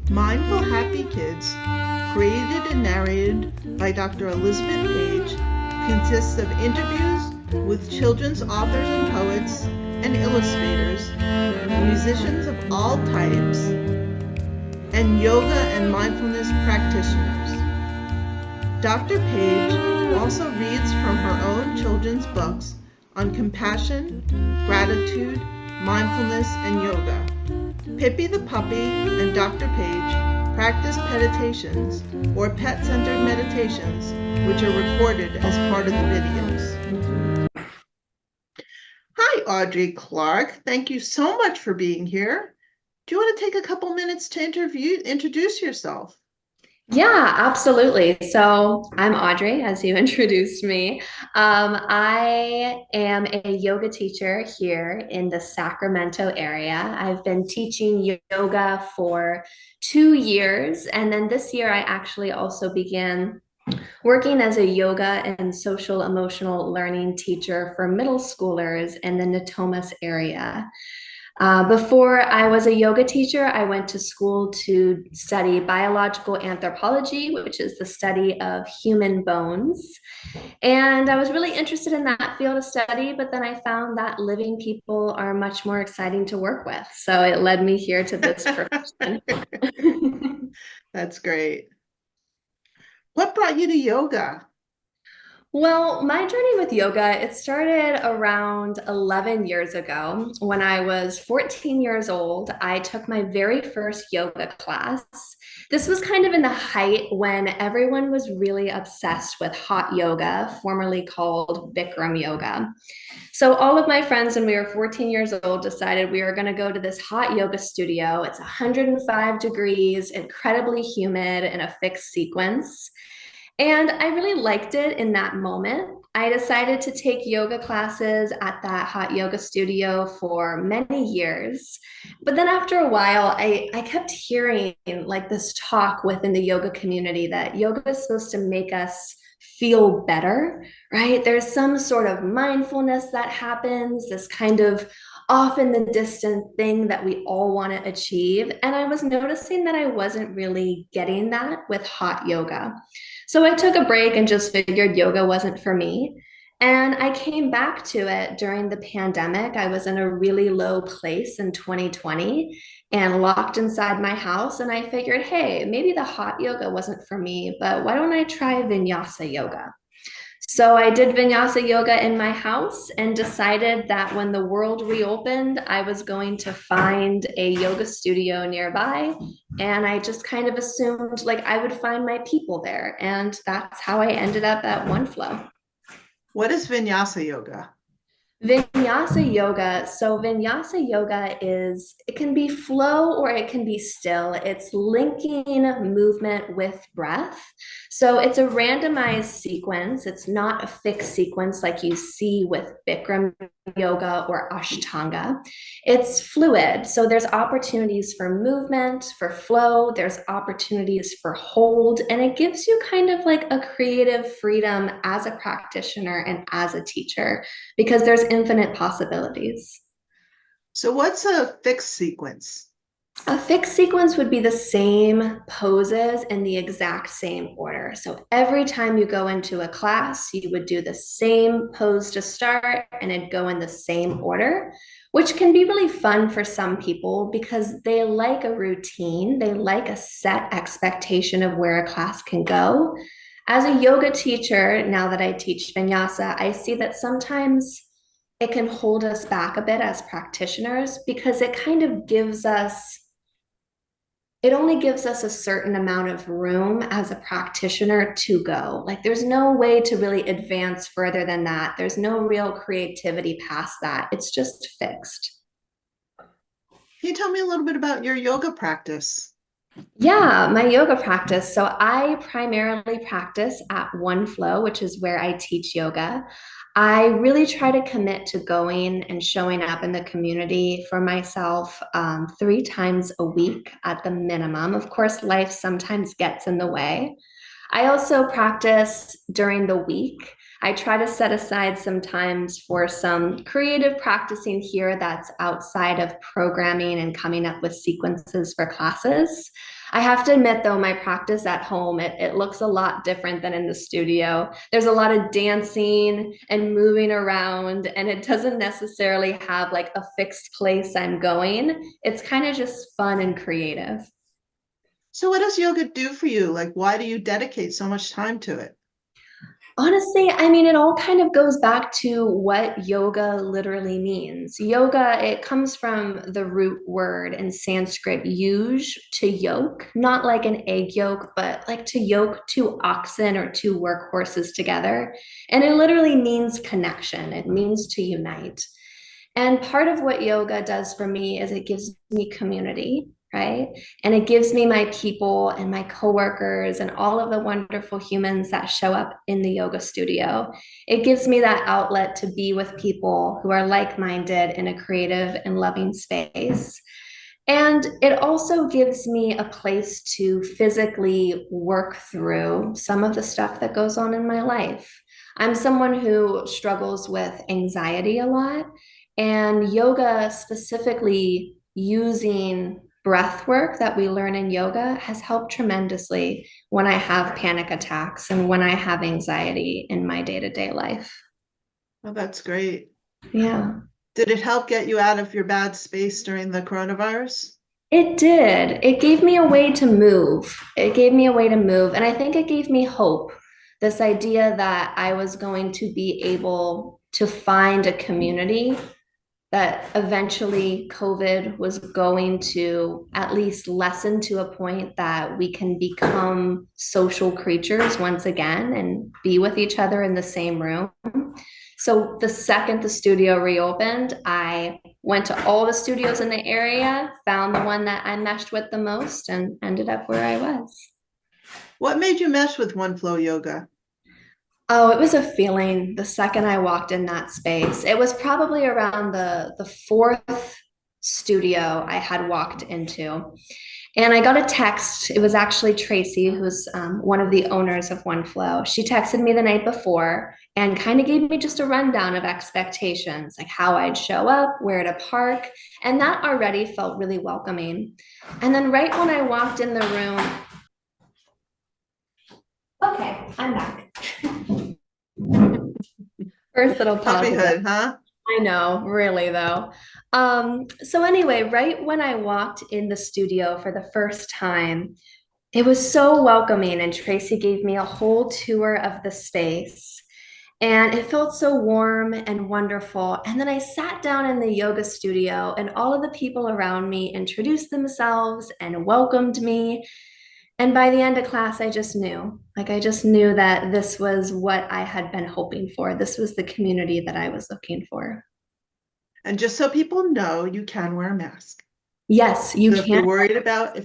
Mindful Happy Kids, created and narrated by Dr. Elizabeth Page, consists of interviews with children's authors and poets and illustrators, musicians of all types, and yoga and mindfulness practitioners. Dr. Page also reads from her own children's books on compassion, gratitude, mindfulness, and yoga. Pippi the puppy and Dr. Page practice meditations or pet-centered meditations, which are recorded as part of the videos. Hi, Audrey Clark. Thank you so much for being here. Do you want to take a couple minutes to introduce yourself? Yeah, absolutely. So I'm Audrey, as you introduced me. I am a yoga teacher here in the Sacramento area. I've been teaching yoga for 2 years. And then this year, I actually also began working as a yoga and social emotional learning teacher for middle schoolers in the Natomas area. Before I was a yoga teacher, I went to school to study biological anthropology, which is the study of human bones. And I was really interested in that field of study, but then I found that living people are much more exciting to work with. So it led me here to this profession. That's great. What brought you to yoga? Well, my journey with yoga, it started around 11 years ago. When I was 14 years old, I took my very first yoga class. This was kind of in the height when everyone was really obsessed with hot yoga, formerly called Bikram yoga. So all of my friends when we were 14 years old decided we were going to go to this hot yoga studio. It's 105 degrees, incredibly humid, in a fixed sequence. And I really liked it in that moment. I decided to take yoga classes at that hot yoga studio for many years. But then after a while, I kept hearing like this talk within the yoga community that yoga is supposed to make us feel better, right? There's some sort of mindfulness that happens, this kind of off in the distant thing that we all want to achieve. And I was noticing that I wasn't really getting that with hot yoga. So I took a break and just figured yoga wasn't for me. And I came back to it during the pandemic. I was in a really low place in 2020 and locked inside my house. And I figured, hey, maybe the hot yoga wasn't for me, but why don't I try vinyasa yoga? So I did vinyasa yoga in my house and decided that when the world reopened, I was going to find a yoga studio nearby. And I just kind of assumed like I would find my people there. And that's how I ended up at One Flow. What is vinyasa yoga? Vinyasa yoga. So, vinyasa yoga is, it can be flow or it can be still. It's linking movement with breath. So, it's a randomized sequence. It's not a fixed sequence like you see with Bikram yoga or Ashtanga. It's fluid. So, there's opportunities for movement, for flow, there's opportunities for hold, and it gives you kind of like a creative freedom as a practitioner and as a teacher because there's infinite possibilities. So what's a fixed sequence? A fixed sequence would be the same poses in the exact same order. So every time you go into a class, you would do the same pose to start and it'd go in the same order, which can be really fun for some people because they like a routine, they like a set expectation of where a class can go. As a yoga teacher, now that I teach vinyasa, I see that sometimes it can hold us back a bit as practitioners because it only gives us a certain amount of room as a practitioner to go. Like there's no way to really advance further than that. There's no real creativity past that. It's just fixed. Can you tell me a little bit about your yoga practice? Yeah, my yoga practice. So I primarily practice at One Flow, which is where I teach yoga. I really try to commit to going and showing up in the community for myself 3 times a week at the minimum. Of course, life sometimes gets in the way. I also practice during the week. I try to set aside some times for some creative practicing here that's outside of programming and coming up with sequences for classes. I have to admit, though, my practice at home, it looks a lot different than in the studio. There's a lot of dancing and moving around, and it doesn't necessarily have like a fixed place I'm going. It's kind of just fun and creative. So what does yoga do for you? Like, why do you dedicate so much time to it? Honestly, I mean, it all kind of goes back to what yoga literally means. Yoga, it comes from the root word in Sanskrit, yuj, to yoke, not like an egg yolk, but like to yoke two oxen or two workhorses together. And it literally means connection, it means to unite. And part of what yoga does for me is it gives me community, right? And it gives me my people and my coworkers and all of the wonderful humans that show up in the yoga studio. It gives me that outlet to be with people who are like minded in a creative and loving space. And it also gives me a place to physically work through some of the stuff that goes on in my life. I'm someone who struggles with anxiety a lot, and yoga, specifically using breath work that we learn in yoga, has helped tremendously when I have panic attacks and when I have anxiety in my day to day life. Oh, that's great. Yeah. Did it help get you out of your bad space during the coronavirus? It did. It gave me a way to move. It gave me a way to move. And I think it gave me hope. This idea that I was going to be able to find a community, that eventually COVID was going to at least lessen to a point that we can become social creatures once again and be with each other in the same room. So the second the studio reopened, I went to all the studios in the area, found the one that I meshed with the most, and ended up where I was. What made you mesh with One Flow Yoga? Oh, it was a feeling the second I walked in that space. It was probably around the fourth studio I had walked into. And I got a text. It was actually Tracy, who's one of the owners of One Flow. She texted me the night before and kind of gave me just a rundown of expectations, like how I'd show up, where to park. And that already felt really welcoming. And then right when I walked in the room, okay, I'm back. First little pause of that. Puppyhood, huh? I know, really though. So anyway, right when I walked in the studio for the first time, it was so welcoming, and Tracy gave me a whole tour of the space. And it felt so warm and wonderful. And then I sat down in the yoga studio, and all of the people around me introduced themselves and welcomed me. And by the end of class, I just knew, like, I just knew that this was what I had been hoping for. This was the community that I was looking for. And just so people know, you can wear a mask. Yes, you So if you're can. worried about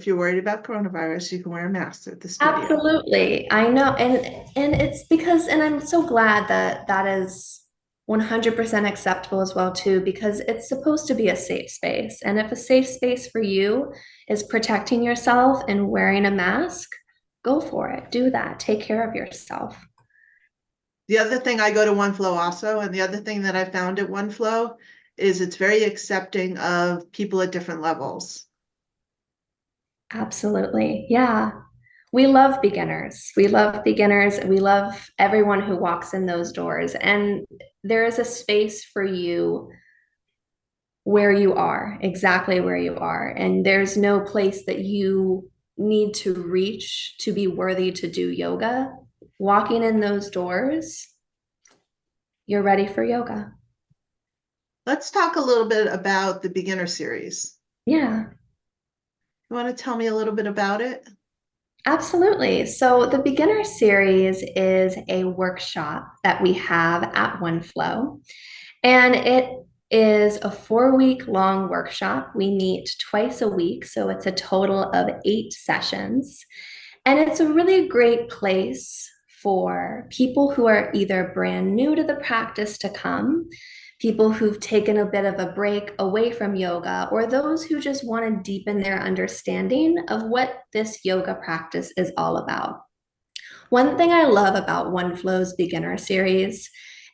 coronavirus, you can wear a mask at the studio. Absolutely. I know. And it's because, and I'm so glad that that is 100% acceptable as well too, because it's supposed to be a safe space. And if a safe space for you is protecting yourself and wearing a mask, go for it. Do that. Take care of yourself. The other thing, I go to One Flow also, and the other thing that I found at One Flow is it's very accepting of people at different levels. Absolutely. Yeah. We love beginners. We love beginners. We love everyone who walks in those doors. And there is a space for you where you are, exactly where you are. And there's no place that you need to reach to be worthy to do yoga. Walking in those doors, you're ready for yoga. Let's talk a little bit about the beginner series. Yeah, You want to tell me a little bit about it? absolutely. So the beginner series is a workshop that we have at OneFlow. And it is a 4 week long workshop. We meet twice a week, so it's a total of 8 sessions. And it's a really great place for people who are either brand new to the practice to come, people who've taken a bit of a break away from yoga, or those who just want to deepen their understanding of what this yoga practice is all about. One thing I love about OneFlow's beginner series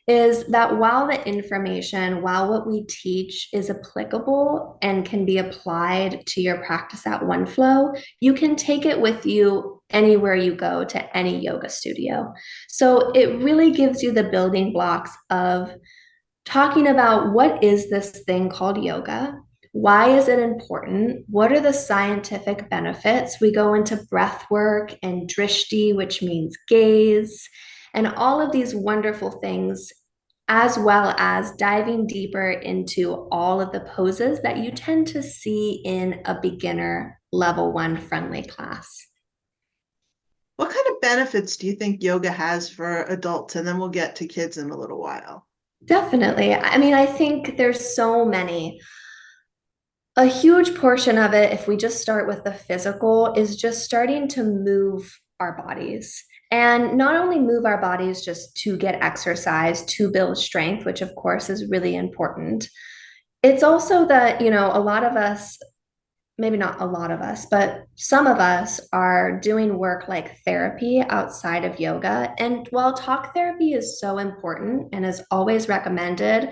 is that while the information, while what we teach is applicable and can be applied to your practice at OneFlow, you can take it with you anywhere you go to any yoga studio. So it really gives you the building blocks of talking about what is this thing called yoga? Why is it important? What are the scientific benefits? We go into breath work and drishti, which means gaze, and all of these wonderful things, as well as diving deeper into all of the poses that you tend to see in a beginner level one friendly class. What kind of benefits do you think yoga has for adults? And then we'll get to kids in a little while. Definitely. I mean, I think there's so many. A huge portion of it, if we just start with the physical, is just starting to move our bodies. And not only move our bodies just to get exercise, to build strength, which of course is really important. It's also that, a lot of us, maybe not a lot of us, but some of us are doing work like therapy outside of yoga. And while talk therapy is so important and is always recommended,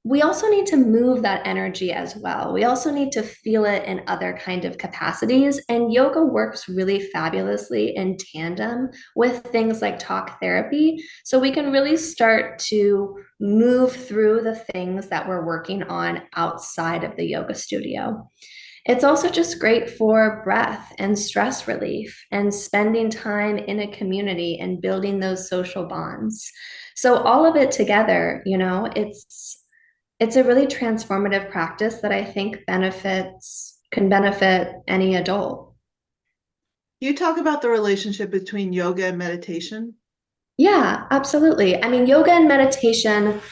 we also need to move that energy as well. We also need to feel it in other kind of capacities. And yoga works really fabulously in tandem with things like talk therapy. So we can really start to move through the things that we're working on outside of the yoga studio. It's also just great for breath and stress relief and spending time in a community and building those social bonds. So all of it together, it's a really transformative practice that I think can benefit any adult. You talk about the relationship between yoga and meditation. Yeah, absolutely. I mean, yoga and meditation,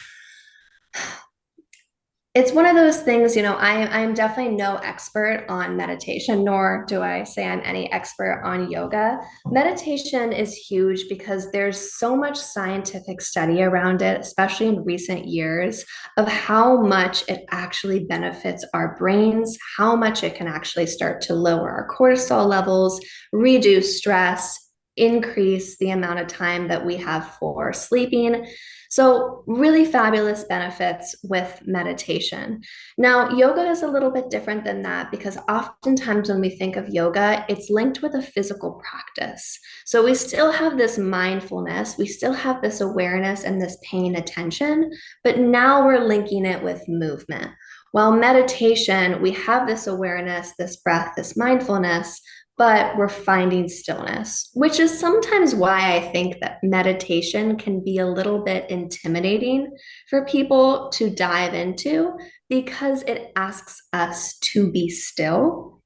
it's one of those things, I'm definitely no expert on meditation, nor do I say I'm any expert on yoga. Meditation is huge because there's so much scientific study around it, especially in recent years, of how much it actually benefits our brains, how much it can actually start to lower our cortisol levels, reduce stress, increase the amount of time that we have for sleeping. So, really fabulous benefits with meditation. Now, yoga is a little bit different than that because oftentimes when we think of yoga, it's linked with a physical practice. So, we still have this mindfulness, we still have this awareness and this paying attention, but now we're linking it with movement. While meditation, we have this awareness, this breath, this mindfulness, but we're finding stillness, which is sometimes why I think that meditation can be a little bit intimidating for people to dive into because it asks us to be still,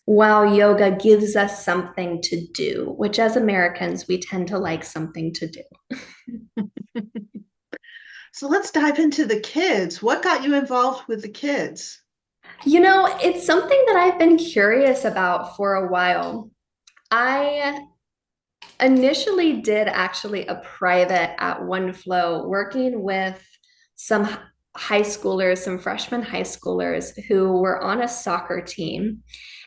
while yoga gives us something to do, which as Americans, we tend to like something to do. So let's dive into the kids. What got you involved with the kids? It's something that I've been curious about for a while. I initially did actually a private at OneFlow working with some high schoolers, some freshman high schoolers who were on a soccer team.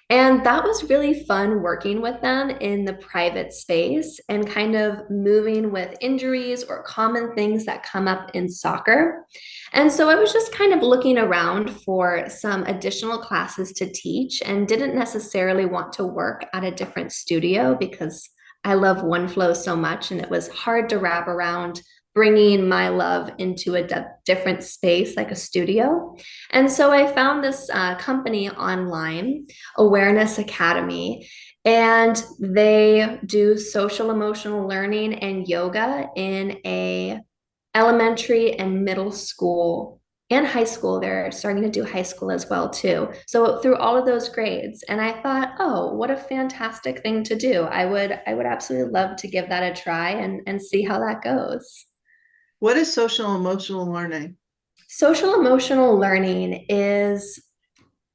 And that was really fun working with them in the private space and kind of moving with injuries or common things that come up in soccer. And so I was just kind of looking around for some additional classes to teach and didn't necessarily want to work at a different studio because I love OneFlow so much and it was hard to wrap around bringing my love into a different space like a studio. And so I found this company online, Awareness Academy, and they do social emotional learning and yoga in a elementary and middle school and high school. They're starting to do high school as well too. So through all of those grades, and I thought, oh, what a fantastic thing to do. I would absolutely love to give that a try and see how that goes. What is social emotional learning? Social emotional learning is,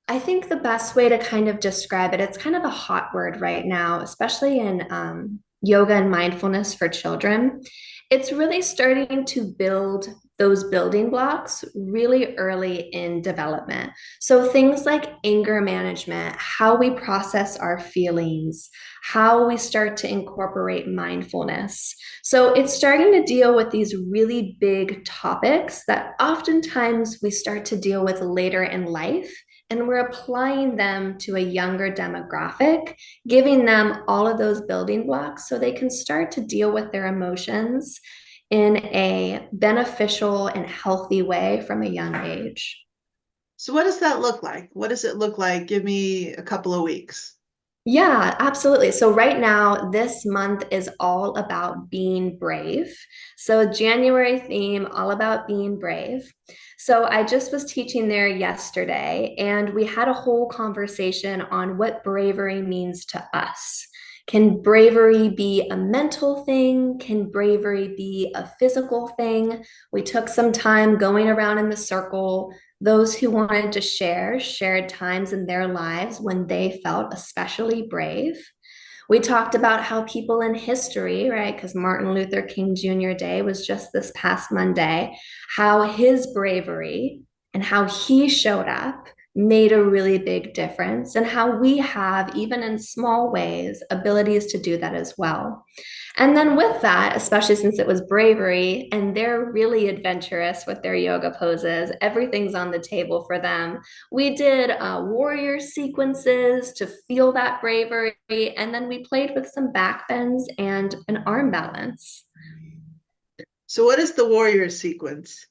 I think, the best way to kind of describe it. It's kind of a hot word right now, especially in yoga and mindfulness for children. It's really starting to build those building blocks really early in development. So things like anger management, how we process our feelings, how we start to incorporate mindfulness. So it's starting to deal with these really big topics that oftentimes we start to deal with later in life. And we're applying them to a younger demographic, giving them all of those building blocks so they can start to deal with their emotions in a beneficial and healthy way from a young age. So what does that look like? What does it look like? Give me a couple of weeks. Yeah, absolutely. So, right now, this month is all about being brave. So, January theme, all about being brave. So, I just was teaching there yesterday, and we had a whole conversation on what bravery means to us. Can bravery be a mental thing? Can bravery be a physical thing? We took some time going around in the circle. Those who wanted to share shared times in their lives when they felt especially brave. We talked about how people in history, right? Because Martin Luther King Jr. Day was just this past Monday, how his bravery and how he showed up made a really big difference, and how we have, even in small ways, abilities to do that as well. And then with that, especially since it was bravery and they're really adventurous with their yoga poses, everything's on the table for them. We did warrior sequences to feel that bravery, and then we played with some back bends and an arm balance. So what is the warrior sequence?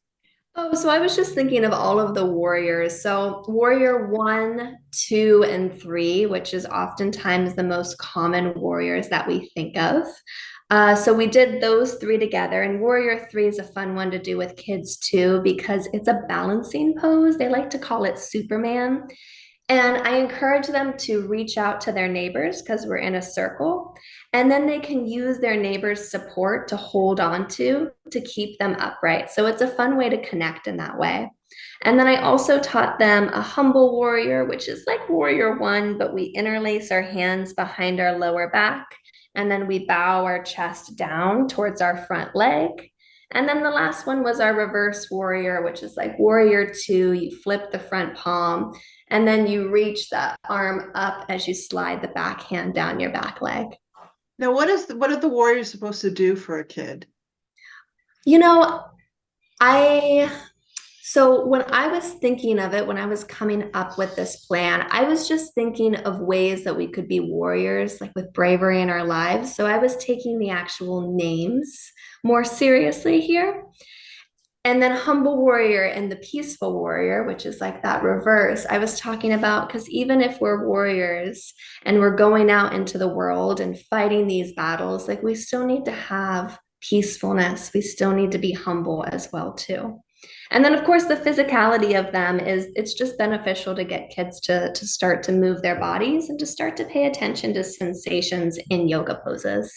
Oh, so I was just thinking of all of the warriors. So, warrior one, two, and three, which is oftentimes the most common warriors that we think of. So, we did those three together, and warrior three is a fun one to do with kids too because it's a balancing pose. They like to call it Superman. And I encourage them to reach out to their neighbors because we're in a circle. And then they can use their neighbors' support to hold on to keep them upright. So it's a fun way to connect in that way. And then I also taught them a humble warrior, which is like warrior one, but we interlace our hands behind our lower back. And then we bow our chest down towards our front leg. And then the last one was our reverse warrior, which is like warrior two. You flip the front palm and then you reach the arm up as you slide the back hand down your back leg. Now, what are the warriors supposed to do for a kid? You know, I so when I was thinking of it, when I was coming up with this plan, I was just thinking of ways that we could be warriors, like with bravery in our lives. So I was taking the actual names more seriously here. And then humble warrior and the peaceful warrior, which is like that reverse, I was talking about because even if we're warriors and we're going out into the world and fighting these battles, like we still need to have peacefulness. We still need to be humble as well, too. And then, of course, the physicality of them is it's just beneficial to get kids to start to move their bodies and to start to pay attention to sensations in yoga poses.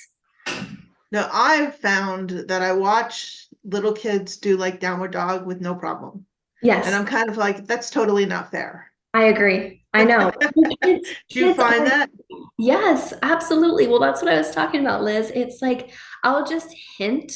Now, I've found that I watch little kids do like downward dog with no problem. And Yes, I'm kind of like, that's totally not fair. I agree. I know. Kids, Do you kids find are, that? yes, absolutely. Well, that's what I was talking about, Liz. It's like I'll just hint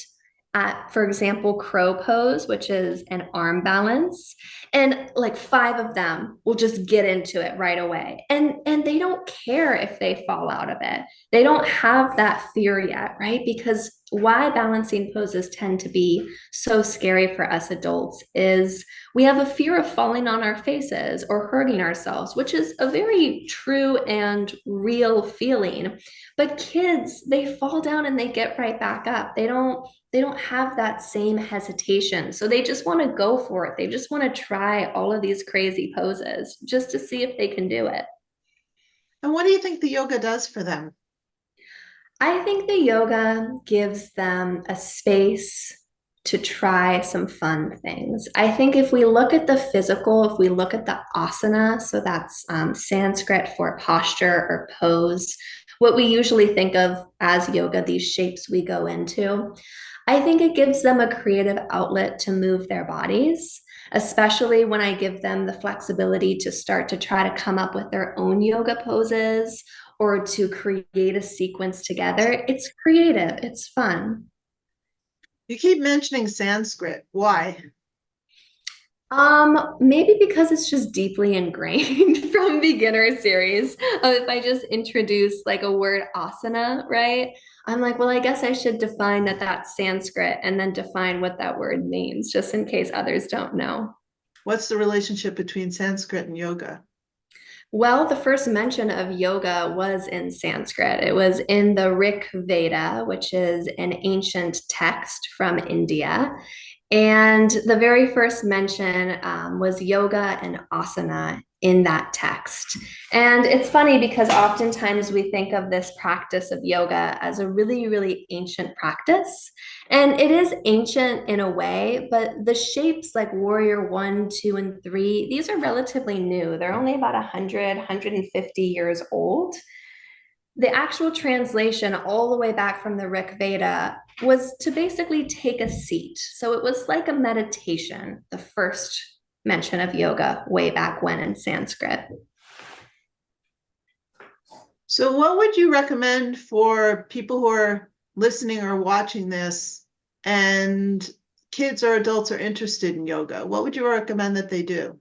at, for example, crow pose, which is an arm balance, and like five of them will just get into it right away. And they don't care if they fall out of it. They don't have that fear yet, right? Because why balancing poses tend to be so scary for us adults is we have a fear of falling on our faces or hurting ourselves, which is a very true and real feeling. But kids, they fall down and they get right back up. They don't have that same hesitation. So they just want to go for it. They just want to try all of these crazy poses just to see if they can do it. And what do you think the yoga does for them? I think the yoga gives them a space to try some fun things. I think if we look at the physical, if we look at the asana, so that's Sanskrit for posture or pose, what we usually think of as yoga, these shapes we go into, I think it gives them a creative outlet to move their bodies, especially when I give them the flexibility to start to try to come up with their own yoga poses or to create a sequence together. It's creative, it's fun. You keep mentioning Sanskrit. Why? Maybe because it's just deeply ingrained from beginner series. If I just introduce like a word asana, right? I'm like, well, I guess I should define that that's Sanskrit and then define what that word means, just in case others don't know. What's the relationship between Sanskrit and yoga? Well, the first mention of yoga was in Sanskrit. It was in the Rig Veda, which is an ancient text from India. And the very first mention was yoga and asana in that text. And it's funny because oftentimes we think of this practice of yoga as a really, really ancient practice. And it is ancient in a way, but the shapes like warrior one, two, and three, these are relatively new. They're only about 100, 150 years old. The actual translation, all the way back from the Rig Veda, was to basically take a seat. So it was like a meditation, the first mention of yoga way back when in Sanskrit. So, what would you recommend for people who are listening or watching this and kids or adults are interested in yoga? What would you recommend that they do?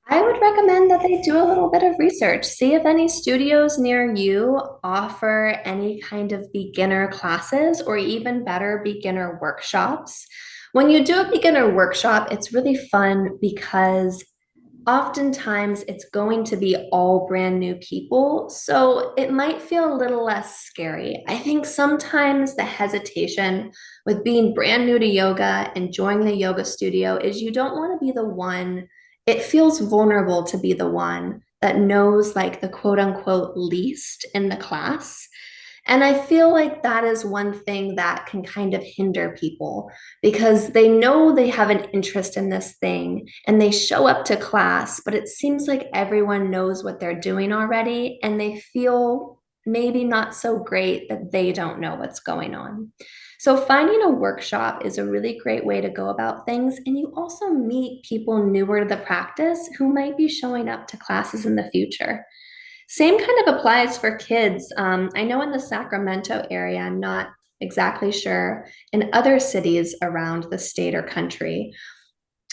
I would recommend that they do a little bit of research. See if any studios near you offer any kind of beginner classes or even better, beginner workshops. When you do a beginner workshop, it's really fun because oftentimes it's going to be all brand new people. So it might feel a little less scary. I think sometimes the hesitation with being brand new to yoga and joining the yoga studio is you don't want to be the one, it feels vulnerable to be the one that knows like the quote unquote least in the class. And I feel like that is one thing that can kind of hinder people because they know they have an interest in this thing and they show up to class, but it seems like everyone knows what they're doing already and they feel maybe not so great that they don't know what's going on. So, finding a workshop is a really great way to go about things. And you also meet people newer to the practice who might be showing up to classes in the future. Same kind of applies for kids. I know in the Sacramento area, I'm not exactly sure in other cities around the state or country,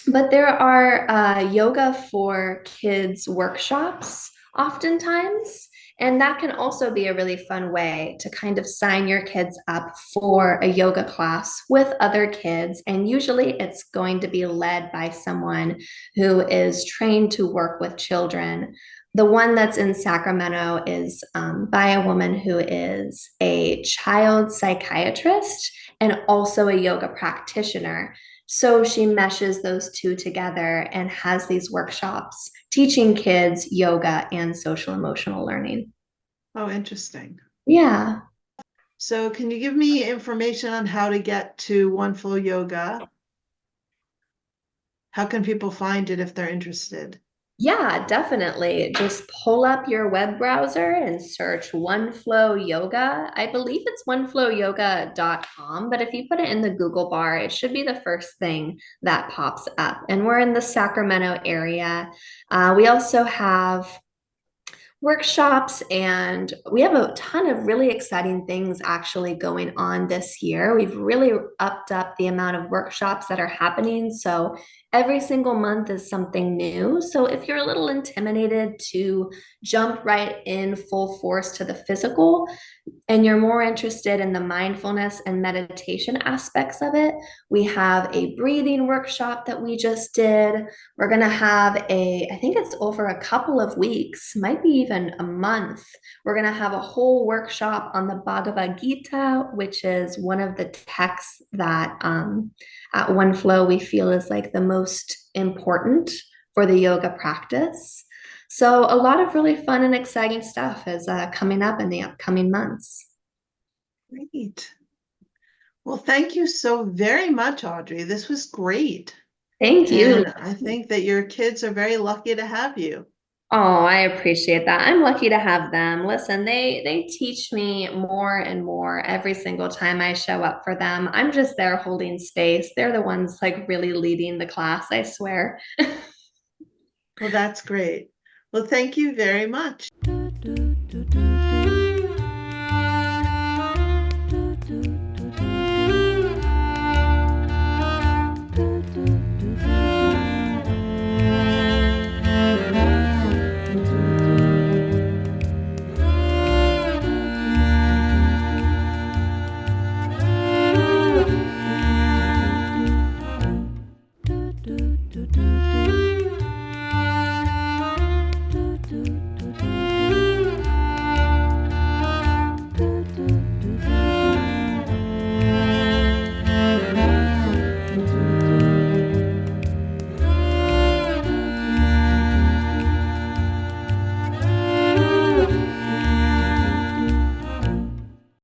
but there are yoga for kids workshops oftentimes. And that can also be a really fun way to kind of sign your kids up for a yoga class with other kids. And usually it's going to be led by someone who is trained to work with children. The one that's in Sacramento is by a woman who is a child psychiatrist and also a yoga practitioner. So she meshes those two together and has these workshops teaching kids yoga and social emotional learning. Oh, interesting. Yeah. So, can you give me information on how to get to One Flow Yoga? How can people find it if they're interested? Yeah, definitely. Just pull up your web browser and search OneFlow Yoga. I believe it's oneflowyoga.com, but if you put it in the Google bar, it should be the first thing that pops up. And we're in the Sacramento area. We also have workshops, and we have a ton of really exciting things actually going on this year. We've really upped up the amount of workshops that are happening. So every single month is something new. So if you're a little intimidated to jump right in full force to the physical, and you're more interested in the mindfulness and meditation aspects of it, we have a breathing workshop that we just did. We're going to have I think it's over a couple of weeks, might be even a month. We're going to have a whole workshop on the Bhagavad Gita, which is one of the texts that at One Flow we feel is like the most important for the yoga practice. So, a lot of really fun and exciting stuff is coming up in the upcoming months. Great. Well, thank you so very much, Audrey. This was great. Thank you. And I think that your kids are very lucky to have you. Oh, I appreciate that. I'm lucky to have them. Listen, they teach me more and more every single time I show up for them. I'm just there holding space. They're the ones like really leading the class, I swear. Well, that's great. Well, thank you very much.